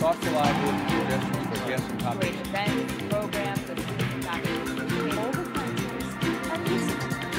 thoughtful ideas and suggestions for guests and topics. Great events, programs, and student faculty. All the countries and research.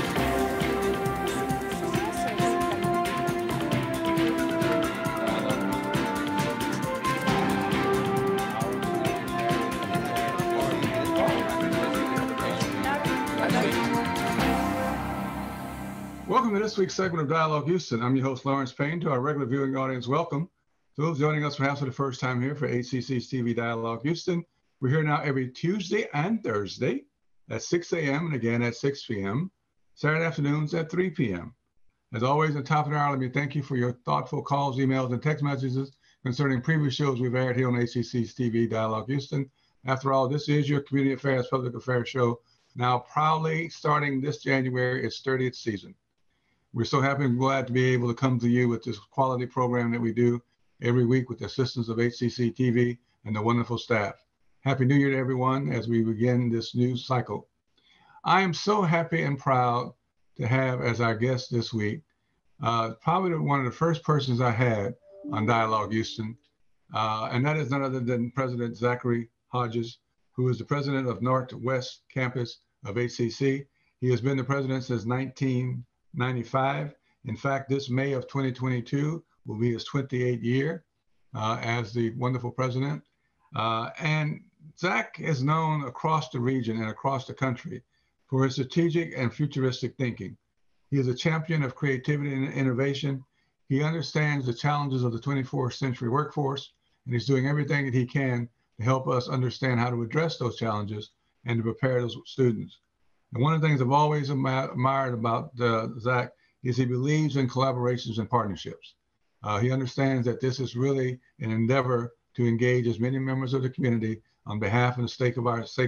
Welcome to this week's segment of Dialogue Houston. I'm your host, Lawrence Payne. To our regular viewing audience, welcome. To those joining us perhaps for the first time here for HCC's TV Dialogue Houston, we're here now every Tuesday and Thursday at 6 a.m. and again at 6 p.m., Saturday afternoons at 3 p.m. As always, at the top of the hour, let me thank you for your thoughtful calls, emails, and text messages concerning previous shows we've aired here on HCC's TV Dialogue Houston. After all, this is your community affairs, public affairs show, now proudly starting this January, its 30th season. We're so happy and glad to be able to come to you with this quality program that we do every week with the assistance of HCC TV and the wonderful staff. Happy New Year to everyone as we begin this new cycle. I am so happy and proud to have as our guest this week, probably one of the first persons I had on Dialogue Houston, and that is none other than President Zachary Hodges, who is the president of Northwest Campus of HCC. He has been the president since 1995. In fact, this May of 2022 will be his 28th year as the wonderful president. And Zach is known across the region and across the country for his strategic and futuristic thinking. He is a champion of creativity and innovation. He understands the challenges of the 24th century workforce, and he's doing everything that he can to help us understand how to address those challenges and to prepare those students. And one of the things I've always admired about Zach is he believes in collaborations and partnerships. He understands that this is really an endeavor to engage as many members of the community on behalf and the sake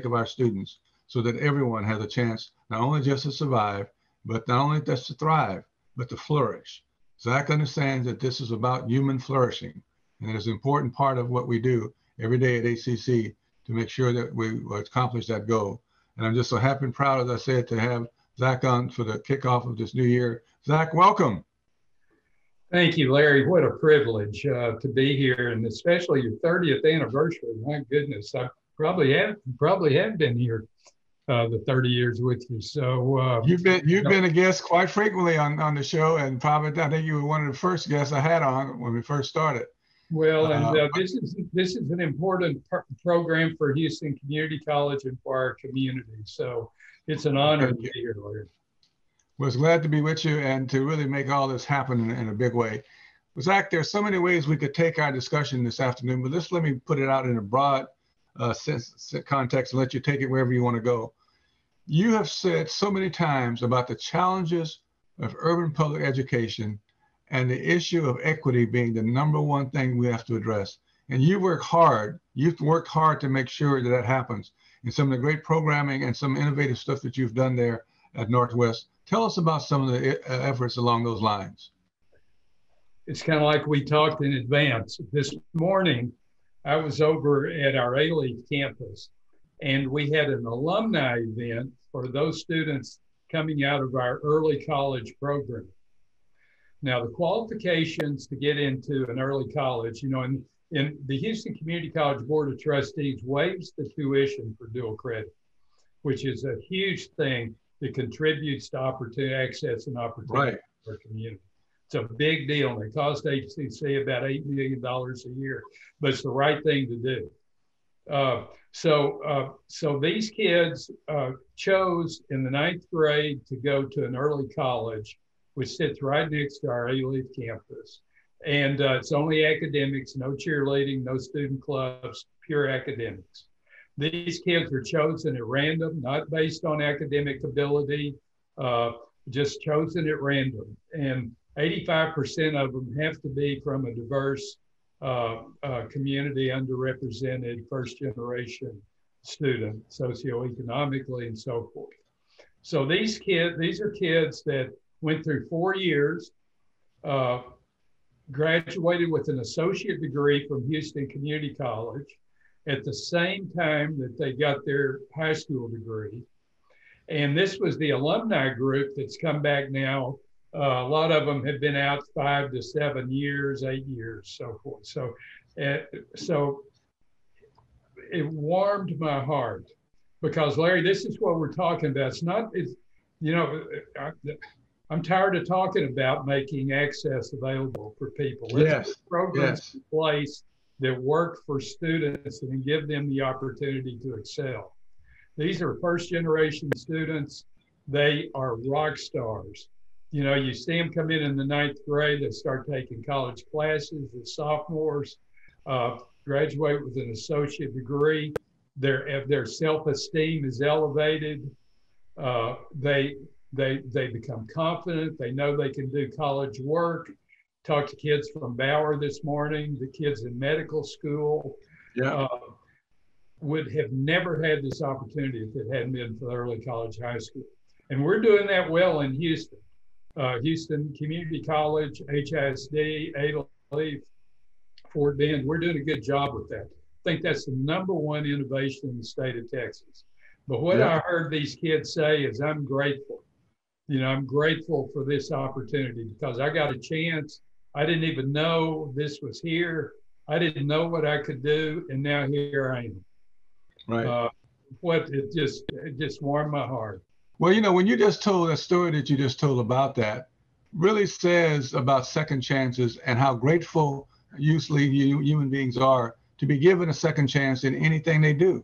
of our students, so that everyone has a chance not only just to survive, but not only just to thrive, but to flourish. Zach understands that this is about human flourishing, and it is an important part of what we do every day at HCC to make sure that we accomplish that goal. And I'm just so happy and proud, as I said, to have Zach on for the kickoff of this new year. Zach, welcome. Thank you, Larry. What a privilege to be here, and especially your 30th anniversary. My goodness, I probably have been here the 30 years with you. So you've been a guest quite frequently on the show, and probably I think you were one of the first guests I had on when we first started. Well, and this is an important program for Houston Community College and for our community. So it's an honor to be here, Larry. Was glad to be with you and to really make all this happen in a big way. Well, Zach, there's so many ways we could take our discussion this afternoon, but let me put it out in a broad context and let you take it wherever you want to go. You have said so many times about the challenges of urban public education and the issue of equity being the number one thing we have to address. And you've worked hard to make sure that happens in some of the great programming and some innovative stuff that you've done there at Northwest. Tell us about some of the efforts along those lines. It's kind of like we talked in advance. This morning, I was over at our A-Leaf campus, and we had an alumni event for those students coming out of our early college program. Now, the qualifications to get into an early college, in the Houston Community College Board of Trustees waives the tuition for dual credit, which is a huge thing that contributes to opportunity, access and opportunity for our community. It's a big deal, and it costs HCC about $8 million a year, but it's the right thing to do. So these kids chose in the 9th grade to go to an early college, which sits right next to our A-Leaf campus. And it's only academics, no cheerleading, no student clubs, pure academics. These kids are chosen at random, not based on academic ability, just chosen at random. And 85% of them have to be from a diverse community, underrepresented, first generation student, socioeconomically and so forth. So these are kids that went through 4 years, graduated with an associate degree from Houston Community College at the same time that they got their high school degree. And this was the alumni group that's come back now. A lot of them have been out 5 to 7 years, 8 years, so forth. So it warmed my heart because, Larry, this is what we're talking about. You know, I'm tired of talking about making access available for people. Let's put programs in place that work for students and give them the opportunity to excel. These are first generation students. They are rock stars. You know, you see them come in the 9th grade, they start taking college classes as sophomores, graduate with an associate degree. Their self-esteem is elevated. They become confident. They know they can do college work. Talked to kids from Bauer this morning, the kids in medical school. Would have never had this opportunity if it hadn't been for the early college high school. And we're doing that well in Houston. Houston Community College, HISD, Ada Leaf, Fort Bend, we're doing a good job with that. I think that's the #1 innovation in the state of Texas. But what I heard these kids say is, I'm grateful. You know, I'm grateful for this opportunity because I got a chance. I didn't even know this was here. I didn't know what I could do, and now here I am. Right. It just warmed my heart. Well, you know, when you just told that story that you just told about that, really says about second chances and how grateful usually human beings are to be given a second chance in anything they do.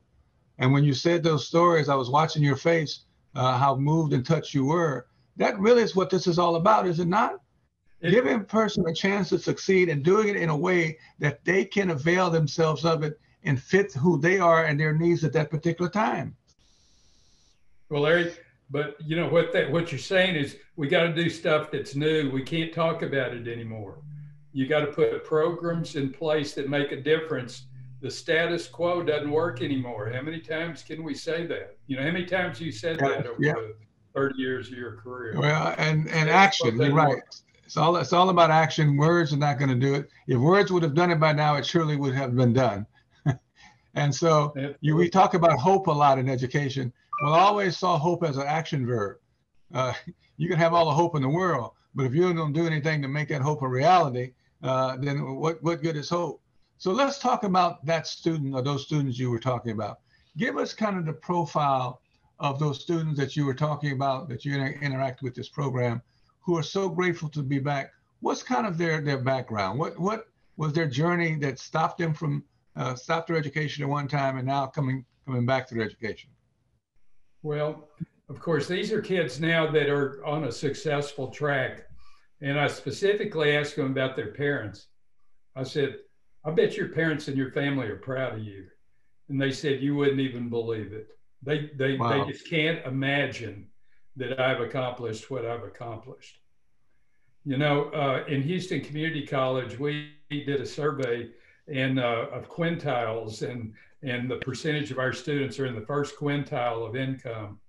And when you said those stories, I was watching your face, how moved and touched you were. That really is what this is all about, is it not? Giving a person a chance to succeed and doing it in a way that they can avail themselves of it and fit who they are and their needs at that particular time. Well, Larry, but you know what you're saying is we got to do stuff that's new. We can't talk about it anymore. You got to put programs in place that make a difference. The status quo doesn't work anymore. How many times can we say that? You know, how many times you said that over the 30 years of your career? Well, and action, you're right. It's all about action. Words are not going to do it. If words would have done it by now, it surely would have been done. And so we talk about hope a lot in education. Well, I always saw hope as an action verb. You can have all the hope in the world, but if you don't do anything to make that hope a reality, then what good is hope? So let's talk about that student or those students you were talking about. Give us kind of the profile of those students that you were talking about, that you interact with this program, who are so grateful to be back. What's kind of their background? What was their journey that stopped them from stopped their education at one time and now coming back to their education? Well, of course, these are kids now that are on a successful track. And I specifically asked them about their parents. I said, I bet your parents and your family are proud of you. And they said, you wouldn't even believe it. They just can't imagine that I've accomplished what I've accomplished. You know, in Houston Community College, we did a survey of quintiles, and the percentage of our students are in the first quintile of income.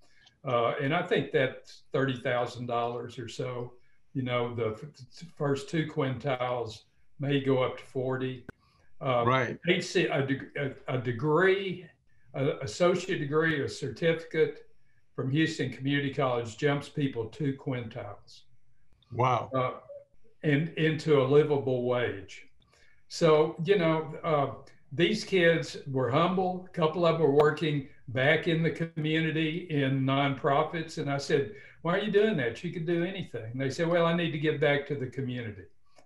And I think that's $30,000 or so. You know, the first 2 quintiles may go up to 40. Right. A degree, an associate degree, a certificate from Houston Community College jumps people 2 quintiles. Wow. And into a livable wage. So, you know, these kids were humble. A couple of them were working back in the community in nonprofits. And I said, why are you doing that? You could do anything. And they said, well, I need to get back to the community.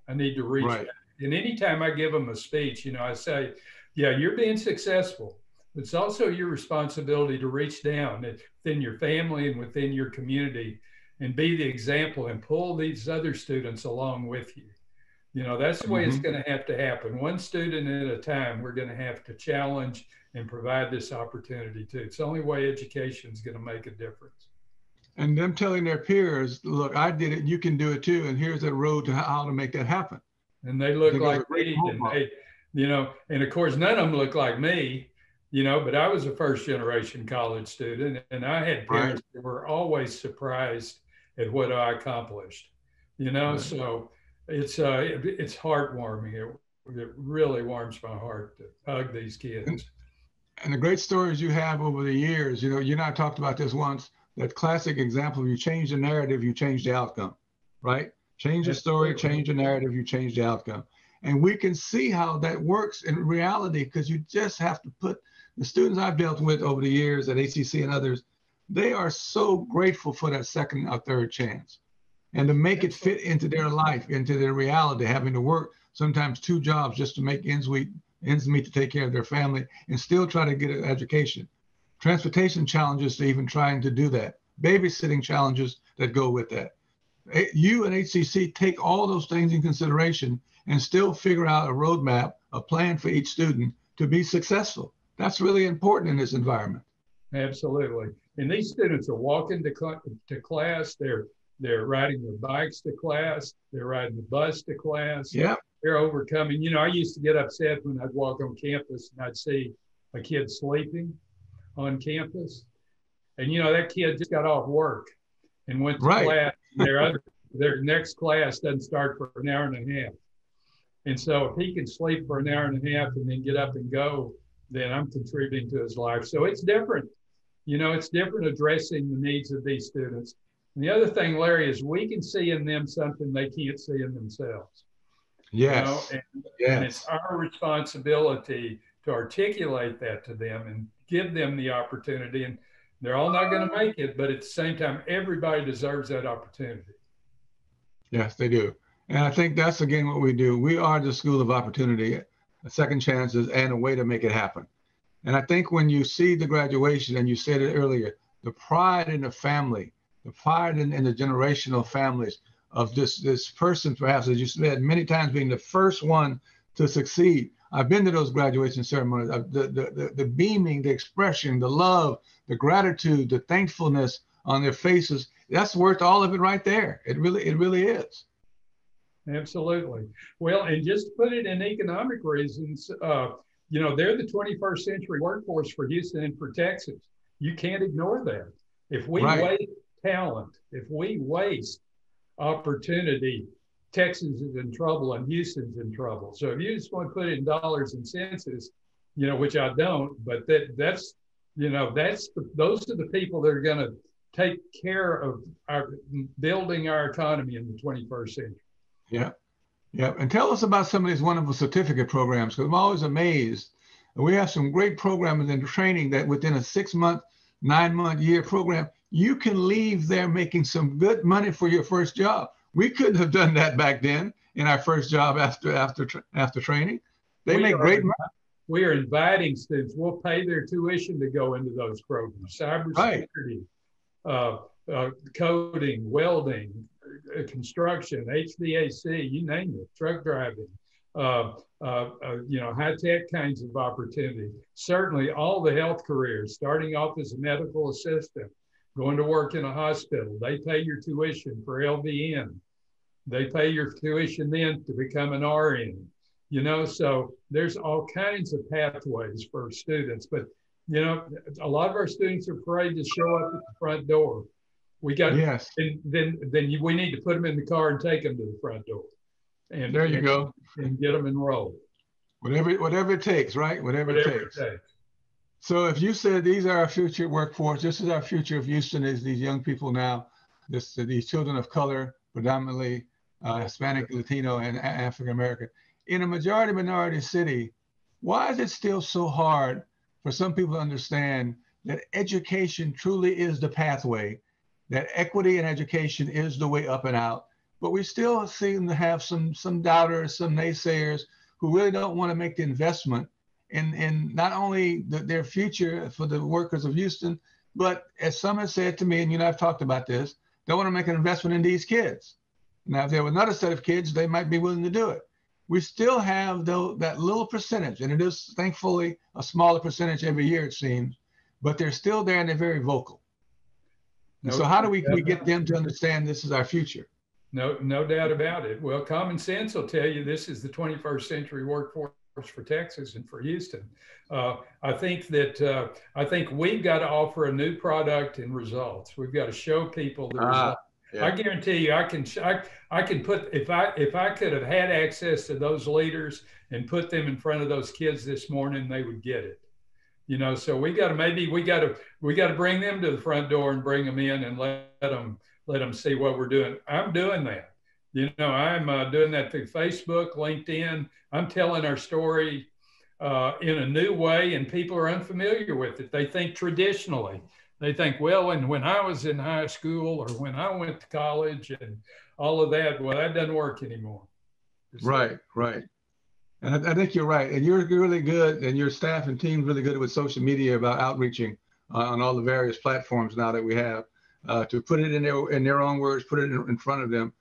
I need to reach back. And anytime I give them a speech, you know, I say, yeah, you're being successful. But it's also your responsibility to reach down within your family and within your community and be the example and pull these other students along with you. You know, that's the way it's going to happen. One student at a time, we're going to have to challenge and provide this opportunity to. It's the only way education is going to make a difference. And them telling their peers, look, I did it, you can do it too. And here's the road to how to make that happen. And they look like me, and they, you know, and of course, none of them look like me, you know, but I was a first generation college student, and I had parents that were always surprised at what I accomplished, you know, so it's heartwarming. It really warms my heart to hug these kids. And the great stories you have over the years, you know, you and I talked about this once, that classic example, you change the narrative, you change the outcome, right? Change the story, change the narrative, you change the outcome. And we can see how that works in reality, because you just have to put the students I've dealt with over the years at ACC and others, they are so grateful for that second or third chance, and to make it fit into their life, into their reality, having to work sometimes 2 jobs just to make ends meet to take care of their family and still try to get an education. Transportation challenges to even trying to do that, babysitting challenges that go with that. You and HCC take all those things in consideration and still figure out a roadmap, a plan for each student to be successful. That's really important in this environment. Absolutely. And these students are walking to class. They're riding their bikes to class. They're riding the bus to class. Yeah. They're overcoming. You know, I used to get upset when I'd walk on campus and I'd see a kid sleeping on campus. And, you know, that kid just got off work and went to class. Their next class doesn't start for an hour and a half. And so if he can sleep for an hour and a half and then get up and go, then I'm contributing to his life. So it's different. You know, it's different addressing the needs of these students. And the other thing, Larry, is we can see in them something they can't see in themselves. Yes. You know? And it's our responsibility to articulate that to them and give them the opportunity. And they're all not going to make it, but at the same time, everybody deserves that opportunity. Yes, they do. And I think that's, again, what we do. We are the school of opportunity, second chances, and a way to make it happen. And I think when you see the graduation, and you said it earlier, the pride in the family, the pride in the generational families of this person, perhaps, as you said, many times being the first one to succeed. I've been to those graduation ceremonies. The beaming, the expression, the love, the gratitude, the thankfulness on their faces, that's worth all of it right there. It really is. Absolutely. Well, and just to put it in economic reasons, you know, they're the 21st century workforce for Houston and for Texas. You can't ignore that. If we waste talent, if we waste opportunity, Texas is in trouble and Houston's in trouble. So if you just want to put it in dollars and cents, you know, which I don't, but that's you know, those are the people that are going to take care of building our economy in the 21st century. Yeah. Yeah. And tell us about some of these wonderful certificate programs, because I'm always amazed. We have some great programs and training that within a 6-month, 9-month, year program, you can leave there making some good money for your first job. We couldn't have done that back then in our first job after training. They make great money. We are inviting students. We'll pay their tuition to go into those programs. Cybersecurity, coding, welding, construction, HVAC, you name it, truck driving, you know, high-tech kinds of opportunity. Certainly all the health careers, starting off as a medical assistant, going to work in a hospital. They pay your tuition for LVN. They pay your tuition then to become an RN. You know, so there's all kinds of pathways for students. But, you know, a lot of our students are afraid to show up at the front door. We got, and then we need to put them in the car and take them to the front door. And there you go. And get them enrolled. Whatever it takes, right? Whatever it takes. So if you said these are our future workforce, this is our future of Houston, is these young people now, these children of color, predominantly Hispanic, Latino, and African American, in a majority minority city, why is it still so hard for some people to understand that education truly is the pathway, that equity in education is the way up and out, but we still seem to have some doubters, some naysayers who really don't want to make the investment in not only their future for the workers of Houston, but as some have said to me, and you know, I've talked about this, they want to make an investment in these kids. Now, if there were another set of kids, they might be willing to do it. We still have, though, that little percentage, and it is thankfully a smaller percentage every year, it seems, but they're still there and they're very vocal. So how do we get them to understand this is our future? No doubt about it. Well, common sense will tell you this is the 21st century workforce for Texas and for Houston. I think we've got to offer a new product and results. We've got to show people the results. Yeah. I guarantee you, I can put, if I could have had access to those leaders and put them in front of those kids this morning, they would get it. You know, so we got to bring them to the front door and bring them in and let them see what we're doing. I'm doing that. You know, I'm doing that through Facebook, LinkedIn. I'm telling our story in a new way, and people are unfamiliar with it. They think traditionally. They think, well, and when I was in high school or when I went to college and all of that, well, that doesn't work anymore. Right, right. And I think you're right. And you're really good, and your staff and team really good with social media about outreaching on all the various platforms now that we have to put it in their own words, put it in front of them.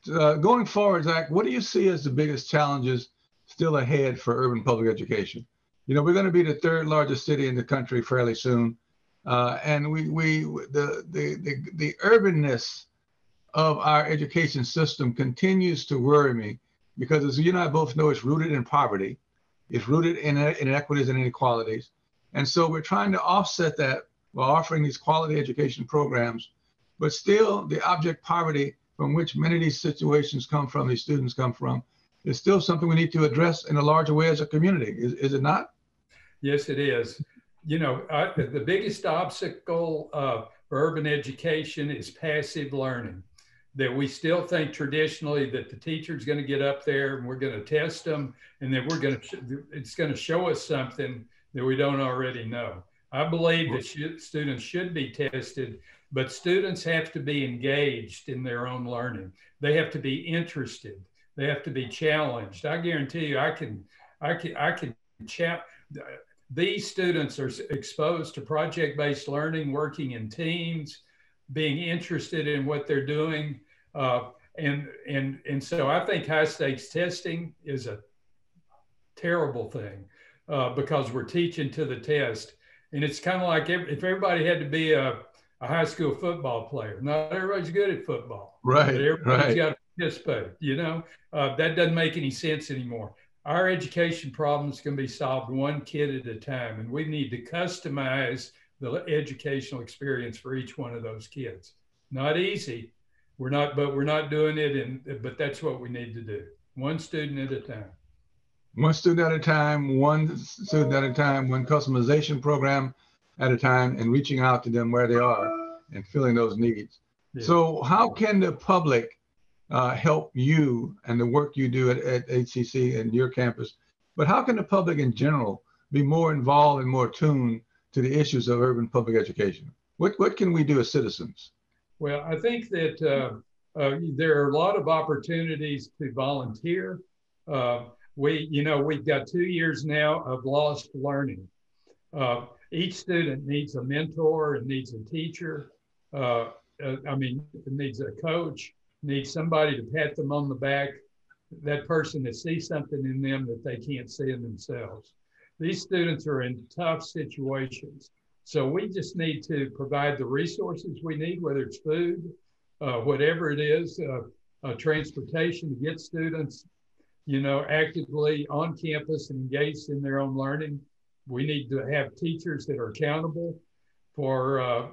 Going forward, Zach, what do you see as the biggest challenges still ahead for urban public education? You know, we're going to be the third largest city in the country fairly soon, and the urbanness of our education system continues to worry me because, as you and I both know, it's rooted in poverty, it's rooted in inequities and inequalities, and so we're trying to offset that while offering these quality education programs, but still the object poverty from which many of these situations come from, these students come from, is still something we need to address in a larger way as a community. Is it not? Yes, it is. You know, the biggest obstacle for urban education is passive learning. That we still think traditionally that the teacher's going to get up there and we're going to test them, and that it's going to show us something that we don't already know. I believe that students should be tested, but students have to be engaged in their own learning. They have to be interested. They have to be challenged. I guarantee you, these students are exposed to project-based learning, working in teams, being interested in what they're doing. And so I think high stakes testing is a terrible thing because we're teaching to the test. And it's kind of like if everybody had to be a high school football player. Not everybody's good at football. Right. But everybody's got to participate, you know? That doesn't make any sense anymore. Our education problems can be solved one kid at a time, and we need to customize the educational experience for each one of those kids. Not easy. We're not doing it, but that's what we need to do. One student at a time. One student at a time, one student at a time, one customization program at a time, and reaching out to them where they are and filling those needs. Yeah. So how can the public help you and the work you do at HCC and your campus, but how can the public in general be more involved and more tuned to the issues of urban public education? What can we do as citizens? Well, I think that there are a lot of opportunities to volunteer. We've got 2 years now of lost learning. Each student needs a mentor and needs a teacher. It needs a coach, needs somebody to pat them on the back, that person that sees something in them that they can't see in themselves. These students are in tough situations. So we just need to provide the resources we need, whether it's food, whatever it is, transportation to get students, actively on campus and engaged in their own learning. We need to have teachers that are accountable for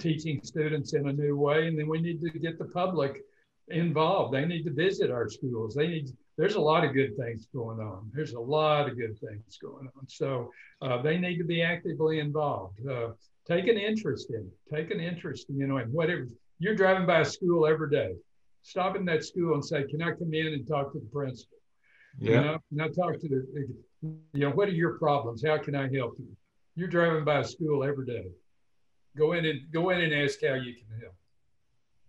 teaching students in a new way. And then we need to get the public involved. They need to visit our schools. There's a lot of good things going on. There's a lot of good things going on. So they need to be actively involved. Take an interest in it. In whatever. You're driving by a school every day. Stop in that school and say, can I come in and talk to the principal? Yeah. Can I talk to what are your problems? How can I help you? You're driving by a school every day. Go in and ask how you can help.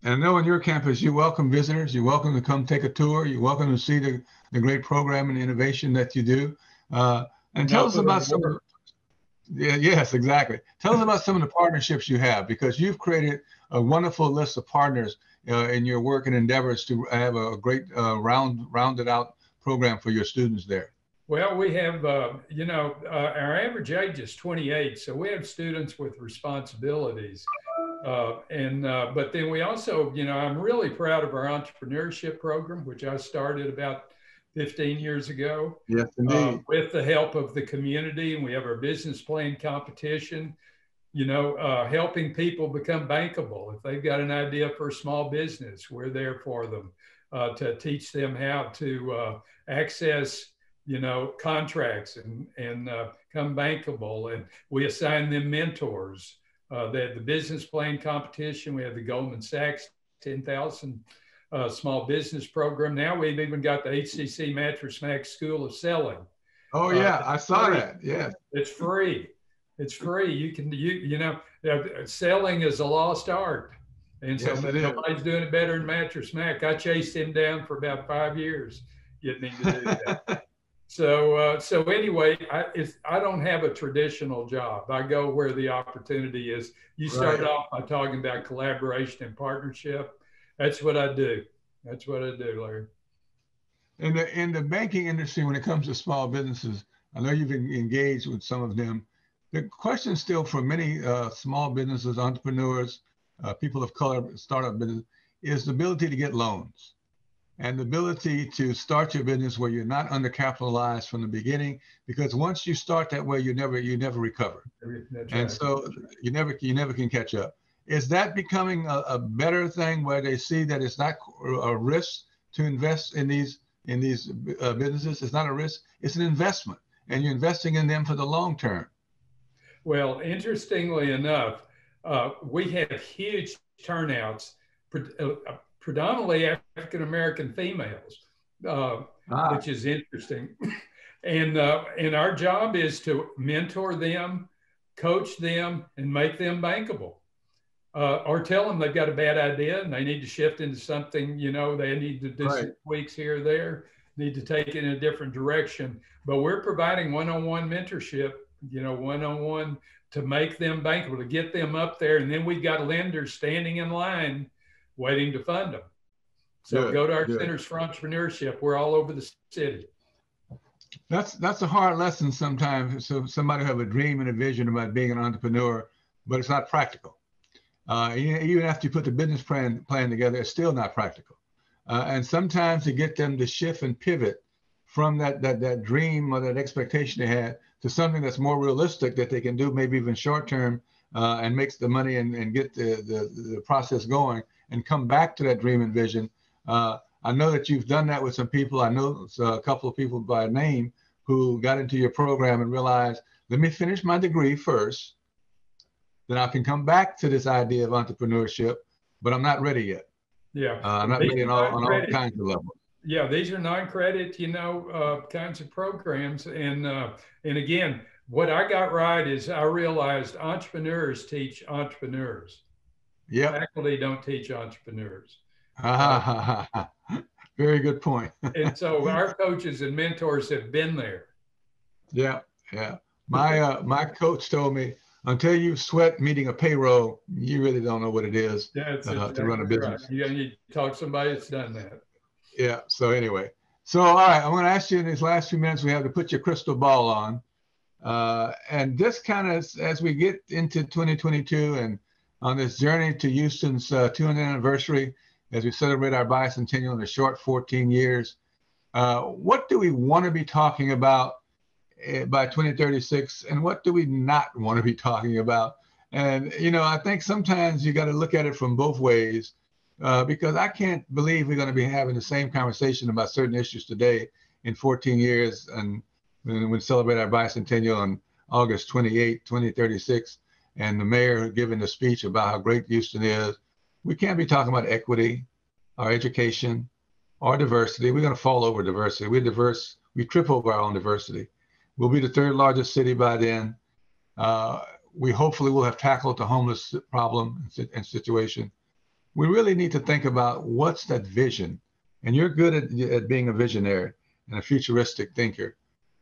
And I know on your campus, you welcome visitors. You're welcome to come take a tour. You're welcome to see the great program and innovation that you do. And tell us about some of yes, exactly. Tell us about some of the partnerships you have, because you've created a wonderful list of partners in your work and endeavors to have a great rounded out program for your students there. Well, we have, our average age is 28, so we have students with responsibilities. But then we also, I'm really proud of our entrepreneurship program, which I started about 15 years ago. Yes, indeed. With the help of the community, and we have our business plan competition, helping people become bankable. If they've got an idea for a small business, we're there for them to teach them how to access contracts and become bankable. And we assign them mentors. They have the business plan competition. We have the Goldman Sachs 10,000 small business program. Now we've even got the HCC Mattress Max School of Selling. Oh yeah, I saw that. Yeah. It's free. It's free. Selling is a lost art. And so Yes, it is. nobody's doing it better than Mattress Mac. I chased him down for about 5 years getting him to do that. So anyway, I don't have a traditional job. I go where the opportunity is. You started off by talking about collaboration and partnership. That's what I do. That's what I do, Larry. In the banking industry, when it comes to small businesses, I know you've engaged with some of them. The question still for many small businesses, entrepreneurs, people of color, startup business, is the ability to get loans and the ability to start your business where you're not undercapitalized from the beginning. Because once you start that way, you never recover. That's and right. So you never can catch up. Is that becoming a better thing where they see that it's not a risk to invest in these businesses? It's not a risk, it's an investment, and you're investing in them for the long term. Well, interestingly enough, we have huge turnouts, predominantly African-American females, which is interesting. And our job is to mentor them, coach them, and make them bankable. Or tell them they've got a bad idea and they need to shift into something, they need to do some tweaks here or there, need to take it in a different direction. But we're providing one-on-one mentorship, one-on-one to make them bankable, to get them up there. And then we've got lenders standing in line waiting to fund them. So go to our Centers for Entrepreneurship. We're all over the city. That's a hard lesson sometimes. So somebody have a dream and a vision about being an entrepreneur, but it's not practical. Even after you put the business plan together, it's still not practical. And sometimes to get them to shift and pivot from that dream or that expectation they had to something that's more realistic that they can do, maybe even short term, and makes the money and get the process going and come back to that dream and vision. I know that you've done that with some people. I know a couple of people by name who got into your program and realized, let me finish my degree first, then I can come back to this idea of entrepreneurship, but I'm not ready yet. Yeah, I'm not ready on all kinds of levels. Yeah, these are non-credit, kinds of programs. And again, what I got right is I realized entrepreneurs teach entrepreneurs. Yeah, faculty don't teach entrepreneurs. Very good point. And so our coaches and mentors have been there. Yeah. My coach told me, until you sweat meeting a payroll, you really don't know what it is to run a business. Right. You need to talk to somebody that's done that. Yeah. So anyway, all right, I'm going to ask you in these last few minutes we have to put your crystal ball on. And this kind of, as we get into 2022 and on this journey to Houston's 200th anniversary, as we celebrate our bicentennial in a short 14 years, what do we want to be talking about by 2036, and what do we not want to be talking about? And I think sometimes you got to look at it from both ways, because I can't believe we're going to be having the same conversation about certain issues today in 14 years, and when we celebrate our bicentennial on August 28, 2036, and the mayor giving the speech about how great Houston is. We can't be talking about equity, our education, or diversity. We're going to fall over diversity. We're diverse. We trip over our own diversity. We'll be the third largest city by then. We hopefully will have tackled the homeless problem and situation. We really need to think about what's that vision. And you're good at being a visionary and a futuristic thinker.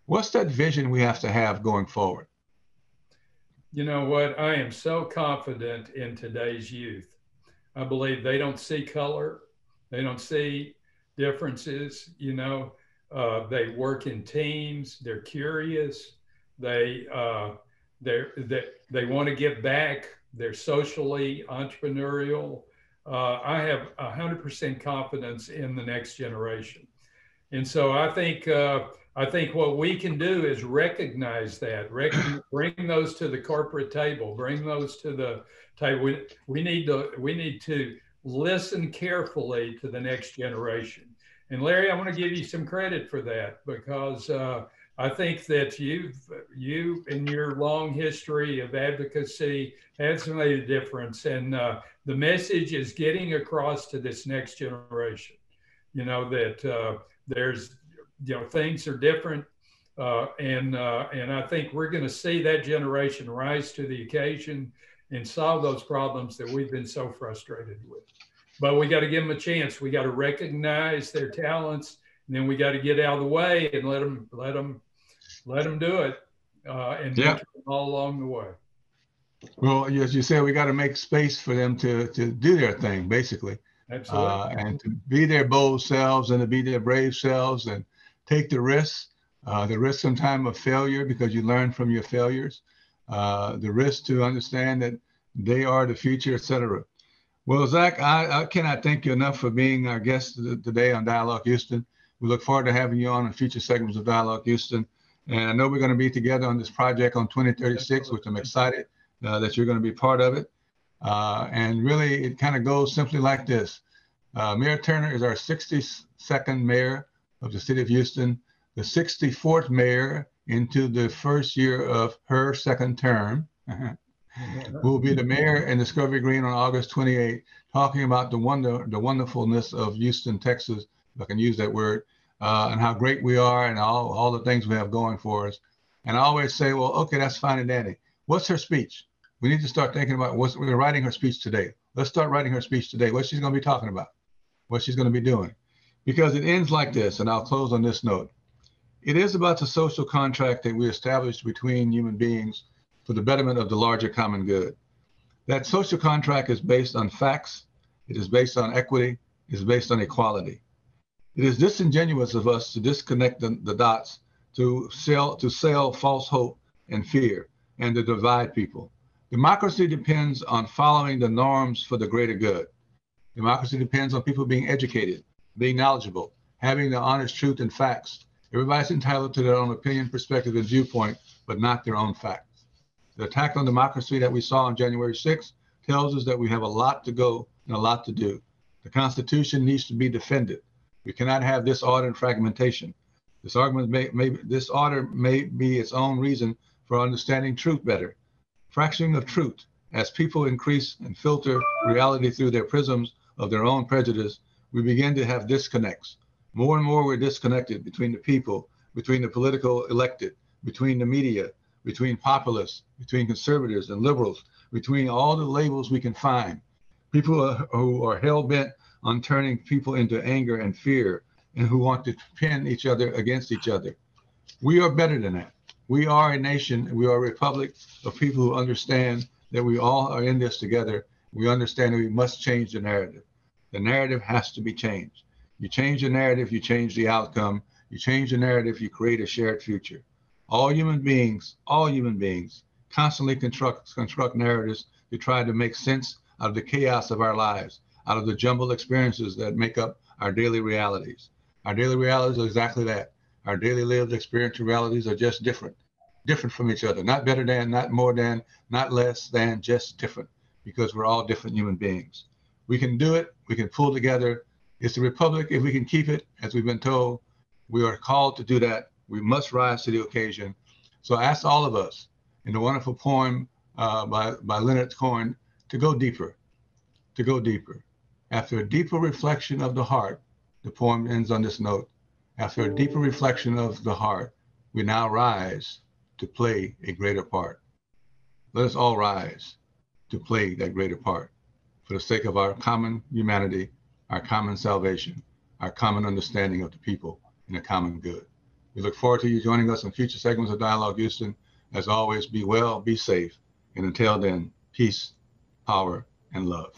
What's that vision we have to have going forward? You know what? I am so confident in today's youth. I believe they don't see color. They don't see differences. They work in teams. They're curious. They want to give back. They're socially entrepreneurial. I have 100% confidence in the next generation. And so I think what we can do is recognize that, bring those to the corporate table, bring those to the table. We need to listen carefully to the next generation. And Larry, I want to give you some credit for that, because I think that you in your long history of advocacy has made a difference. And the message is getting across to this next generation, that there's, things are different. And I think we're going to see that generation rise to the occasion and solve those problems that we've been so frustrated with. But we got to give them a chance. We got to recognize their talents, and then we got to get out of the way and let them do it, and mentor them all along the way. Well, as you said, we got to make space for them to do their thing, basically. Absolutely. And to be their bold selves and to be their brave selves and take the risk sometimes of failure because you learn from your failures, the risk to understand that they are the future, etc. Well, Zach, I cannot thank you enough for being our guest today on Dialogue Houston. We look forward to having you on in future segments of Dialogue Houston. And I know we're going to be together on this project on 2036, which I'm excited that you're going to be part of it. And really, it kind of goes simply like this. Mayor Turner is our 62nd mayor of the city of Houston, the 64th mayor into the first year of her second term. Who will be the mayor in Discovery Green on August 28th, talking about the wonderfulness of Houston, Texas, if I can use that word, and how great we are and all the things we have going for us. And I always say, well, okay, that's fine and dandy. What's her speech? We need to start thinking about we're writing her speech today. Let's start writing her speech today. What she's going to be talking about, what she's going to be doing. Because it ends like this, and I'll close on this note. It is about the social contract that we established between human beings for the betterment of the larger common good. That social contract is based on facts, it is based on equity, it is based on equality. It is disingenuous of us to disconnect the dots, to sell false hope and fear, and to divide people. Democracy depends on following the norms for the greater good. Democracy depends on people being educated, being knowledgeable, having the honest truth and facts. Everybody's entitled to their own opinion, perspective, and viewpoint, but not their own facts. The attack on democracy that we saw on January 6th tells us that we have a lot to go and a lot to do. The Constitution needs to be defended. We cannot have disorder and fragmentation. This order may be its own reason for understanding truth better. Fracturing of truth, as people increase and filter reality through their prisms of their own prejudice, we begin to have disconnects. More and more we're disconnected between the people, between the political elected, between the media, between populists, between conservatives and liberals, between all the labels we can find. People who are hell-bent on turning people into anger and fear and who want to pin each other against each other. We are better than that. We are a nation, we are a republic of people who understand that we all are in this together. We understand that we must change the narrative. The narrative has to be changed. You change the narrative, you change the outcome. You change the narrative, you create a shared future. All human beings constantly construct narratives to try to make sense out of the chaos of our lives, out of the jumbled experiences that make up our daily realities. Our daily realities are exactly that. Our daily lived experiential realities are just different from each other, not better than, not more than, not less than, just different, because we're all different human beings. We can do it, we can pull together. It's a republic if we can keep it, as we've been told. We are called to do that. We must rise to the occasion. So I ask all of us in the wonderful poem by Leonard Cohen to go deeper, to go deeper. After a deeper reflection of the heart, the poem ends on this note. After a deeper reflection of the heart, we now rise to play a greater part. Let us all rise to play that greater part for the sake of our common humanity, our common salvation, our common understanding of the people and the common good. We look forward to you joining us on future segments of Dialogue Houston. As always, be well, be safe, and until then, peace, power, and love.